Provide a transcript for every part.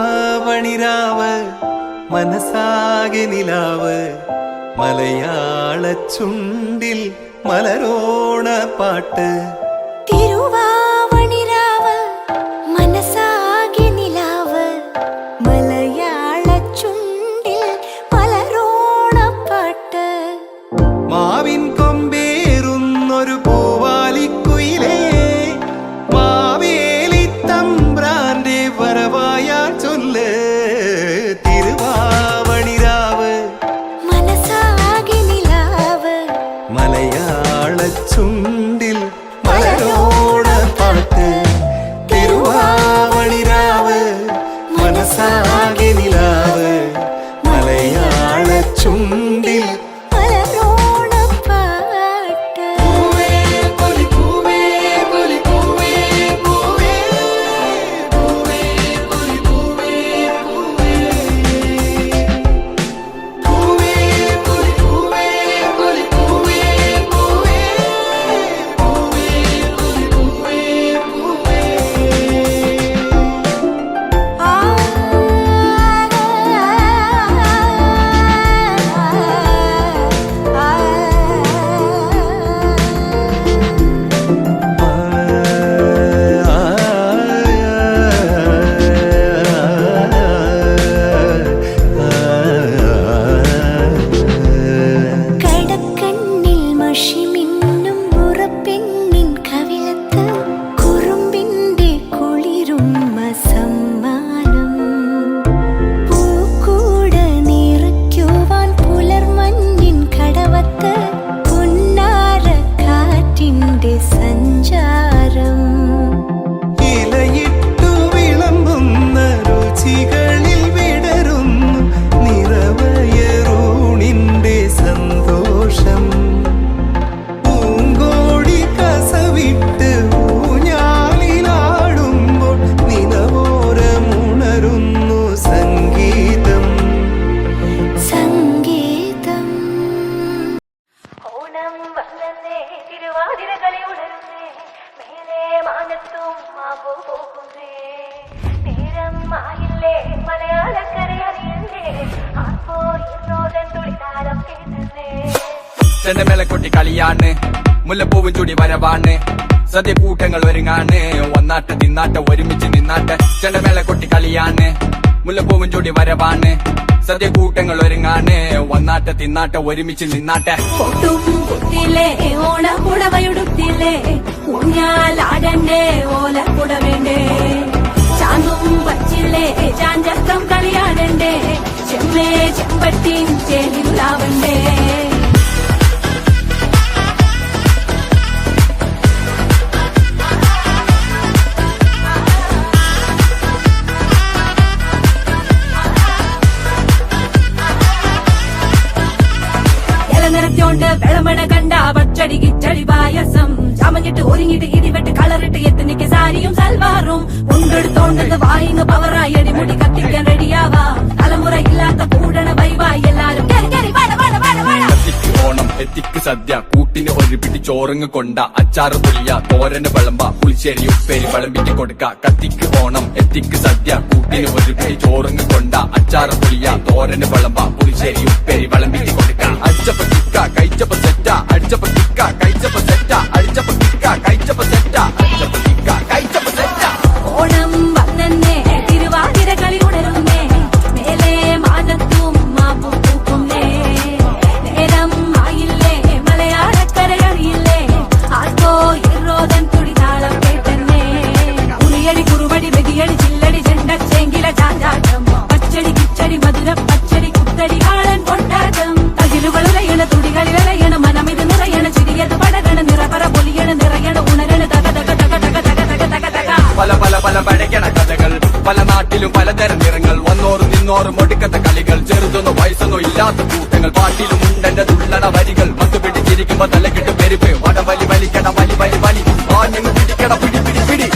തിരുവാവണിരാവ് മനസാകെ നിലാവ് മലയാള ചുണ്ടിൽ മലരോണ പാട്ട്. തിരുവാവണിരാവ് മനസാകെ നിലാവ് മലയാള ചുണ്ടിൽ മലരോണ പാട്ട്. മാവിൻ കൊമ്പേറുന്നൊരു പൂവാലിക്കുയിലേ മാവേലി തമ്പ്രാന്റെ വരവായാ ചൊല്ല്. തിരുവാവണിരാവ് മനസാകെ നിലാവ് മലയാള ചുണ്ടിൽ മലരോണ പാട്ട്. തിരുവാവണിരാവ് മനസാകെ നിലാവ് മലയാള ചുണ്ടിൽ മലരോണ പാട്ട്. ചെണ്ടമേളക്കൊട്ടി കളിയാണ് മുല്ലപ്പൂവും ചൂടി വരവാണ് സദ്യ കൂട്ടങ്ങൾ ഒരുങ്ങാണ് ഒന്നാട്ട് തിന്നാട്ട് ഒരുമിച്ച് നിന്നാട്ട് ചെണ്ടമേളക്കൊട്ടി കളിയാണ് മുല്ലപ്പൂവും ചൂടി വരവാണ് സദ്യ കൂട്ടങ്ങൾ ഒരുങ്ങാണ് ഒന്നാട്ട് തിന്നാട്ട് ഒരുമിച്ച് നിന്നാട്ടെ. ഓണപ്പുടവയുടുത്തില്ലേ ഊഞ്ഞാലാടണ്ടേ ഓലക്കുട വേണ്ടേ ചാന്തും വച്ചില്ലേ ചാഞ്ചക്കം കളിയാടണ്ടേ ചെമ്മേ ചെമ്പട്ടിൻ ചേലിലാവണ്ടേ. നിറച്ചോണ്ട് വെളമണ കണ്ട പച്ചടി കിച്ചടി പായസം ചമഞ്ഞിട്ട് ഒരുങ്ങിട്ട് ഇടിവെട്ട് കളറിട്ട് എത്തനിക്ക് സാരിയും സൽവാറും കൊണ്ടെടുത്തോണ്ടത് വായിന്ന് പവറായി അടിമുടി കത്തിക്കാൻ റെഡിയാവാ തലമുറ ഇല്ലാത്ത കൂടണ വൈവായി എല്ലാരും കത്തിക്ക് ഓണം എത്തിക്ക് സദ്യ കൂട്ടിന് ഒരു പിടി ചോറങ്ങ് കൊണ്ട അച്ചാറ് പുളിയ തോരന് വിളമ്പ പുളിശ്ശേരി ഉപ്പേരി വിളമ്പിക്ക് കൊടുക്ക. കത്തിക്ക് ഓണം എത്തിക്ക് സദ്യ കൂട്ടിന് ഒരു പിടി ചോറങ്ങ് കൊണ്ട അച്ചാറ് പുളിയ തോരന് വിളമ്പ പുളിശ്ശേരി ഉപ്പേരി വിളമ്പിക്ക് കൊടുക്ക. അടിച്ചപ്പ കിക്ക കഴിച്ചപ്പ സെറ്റ അടിച്ചപ്പ കിക്ക കഴിച്ചപ്പ സെറ്റ അടിച്ചപ്പ കിക്ക കഴിച്ചപ്പ സെറ്റ അടിച്ചപ്പ കിക്ക കഴിച്ചപ്പ സെറ്റ. ഓണം വന്നേ തിരുവാതിര കളി ഉണരുന്നേ മേലെ മാനത്തും മാപ്പു പൂക്കുന്നേ നേരം ആയില്ലേ മലയാളക്കരയറിയില്ലേ ആർക്കോ ഇറോദൻ തുടിതാളം കേട്ടന്നേ ഉളിയടി കുറുവടി വെടിയടി ചില്ലടി ചെണ്ട ചേങ്കില ചാഞ്ചാട്ടം പച്ചടി കിച്ചടി മധുര പച്ചടി കുത്തടി ആളൻ കൊണ്ടാട്ടം തകിലുകളുലയണ തുടികളിലയണ മനമിത് നിറയണ ചിരിയത് പടകണ നിറപറ പൊലിയണ നിറയണ ഉണരണ തക തക തക തക തക തക തക തക. പല പല പല പഴകണ കഥകൾ പല നാട്ടിലും പലതരം നിറങ്ങൾ വന്നോറും നിന്നോറും ഒടുക്കത്ത കളികൾ ചെറുതൊന്നും വയസ്സൊന്നും ഇല്ലാത്ത കൂട്ടങ്ങൾ പാട്ടിലും ഉണ്ടെന്റെ തുള്ളണ വരികൾ മത്ത് പിടിച്ചിരിക്കുമ്പോ തലക്കിട്ട് പെരുപ്പ് വടവലി വലിക്കണ വലി വലി വലി ആഞ്ഞു പിടിക്കണ പിടി പിടി പിടി.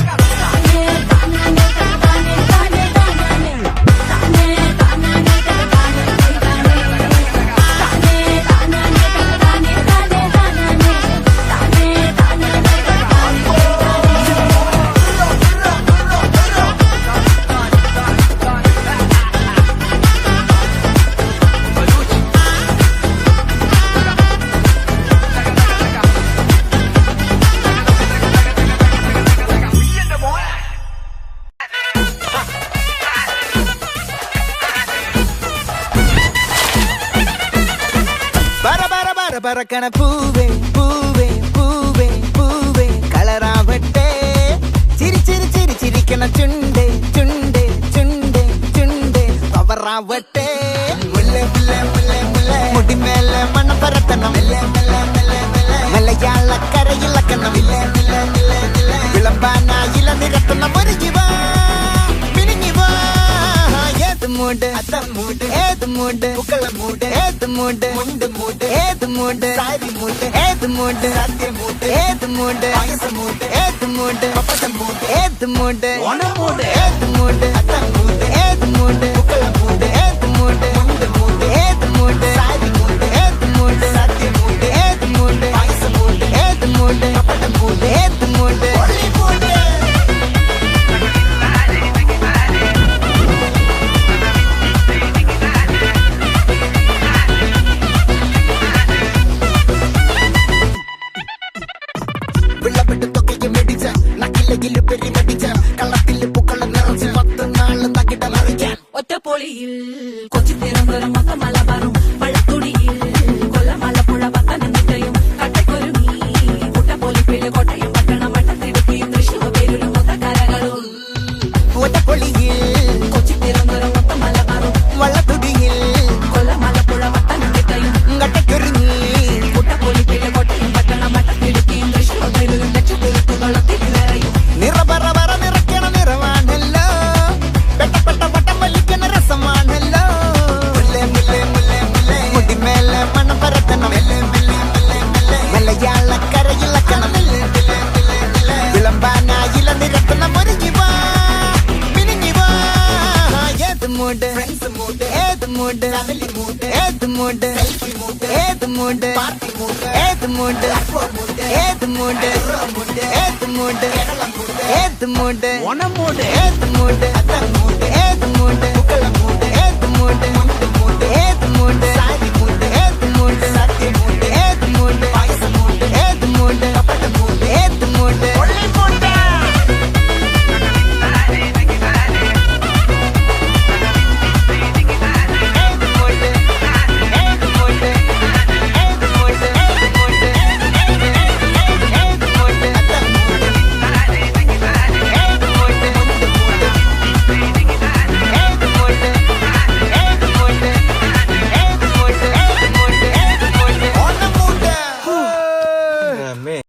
പറക്കണ പൂവേ പൂവേ പൂവേ പൂവേ കളറാവട്ടെ ചിരി ചിരി ചിരി ചിരിക്കണ ചുണ്ടേ ചുണ്ടേ ചുണ്ടേ ചുണ്ടേ പവറാവട്ടെ മുല്ലേ മുല്ലേ മുല്ലേ മുല്ലേ മുടിമേലെ മണം പരത്തണം മലയാള കരയിളക്കണം വിളമ്പാനായില നിരത്തുന്ന മുരുകിവാ മിനിങ്ങിവാ ഏത് മൂട് അത്തം മൂട് ഏത് മൂട് പൂക്കള മൂട് ഏത് മൂട് മുണ്ട് മൂട് ഏത് മൂട് സാരി മൂട് ഏത് മൂട് സത്യം മൂട് ഏത് മൂട് മൂട് ഏത് മൂട് പപ്പടം മൂട് ഏത് മൂട് ഓണം മൂട് ഏത് മൂട് അത്തം മൂട് ഏത് മൂട് പൂക്കള മൂട് ഏത് മൂട് മുണ്ട് മൂട് ഏത് മൂട് സാരി മൂട് ഏത് മൂട് സത്യം മൂട് ഏത് മൂട് മൂട് ഏത് മൂട് പപ്പടം മൂട് ഏത് മൂട് വിളവിട്ട് തൊക്കയ്ക്ക് മെടിച്ച നക്കിലകില് പെരിമടിച്ച കള്ളത്തില് പൂക്കള നിറച്ച് 10 നാള് നക്കിട്ട മറിക്കാൻ ഒറ്റപ്പൊളിയിൽ കൊച്ചി തിരുവനന്തപുരം മൊത്തം മലബാറും വള്ളത്തുടിയിൽ കൊല്ലമലപ്പുഴ പത്തനംതിട്ടയും കട്ടക്കൊരുങ്ങി കുട്ടപ്പൊലിപ്പില് കോട്ടയം പട്ടണം വട്ടത്തിരുത്തിയും തൃശ്ശൂർ പേരൂരും മൊത്തക്കരകളും ഒറ്റപ്പൊളിയിൽ കൊച്ചി തിരുവനന്തപുരം മൊത്തം മലബാറും വള്ളത്തുടിയിൽ കൊല്ലമലപ്പുഴ പത്തനംതിട്ടയും കട്ടക്കൊരുങ്ങി കുട്ടപ്പൊലിപ്പില് കോട്ടയം പട്ടണം വട്ടത്തിരുത്തിയും തൃശ്ശൂർ പേരൂരും ലക്ഷപ്പുറത്തുകളും തിരിനിറയും നിറപറ പറ നിറയ്ക്കണ നിറവാണല്ലോ പെട്ടപ്പെട്ട വട്ടം വലിക്കണ രസമാണല്ലോ മുല്ലേ മുല്ലേ മുല്ലേ മുല്ലേ മുടിമേലെ മണം പരത്തണം മലയാള കരയിളക്കണം വിളമ്പാനായില നിരത്തുന്ന മുരുകിവാ മിനിങ്ങിവാ ഏത് മൂട് ഏത് മൂട് ഏത് മൂട് ഏത് മൂട് ഏത് മൂട് ഏത് മൂട് ഏത് മൂട് ഏത് മൂട് ഓണം മൂട് ഏത് മൂട് ഏത് മൂട് ഏത് മൂട് ഏത് മൂട് ഏത് മൂട്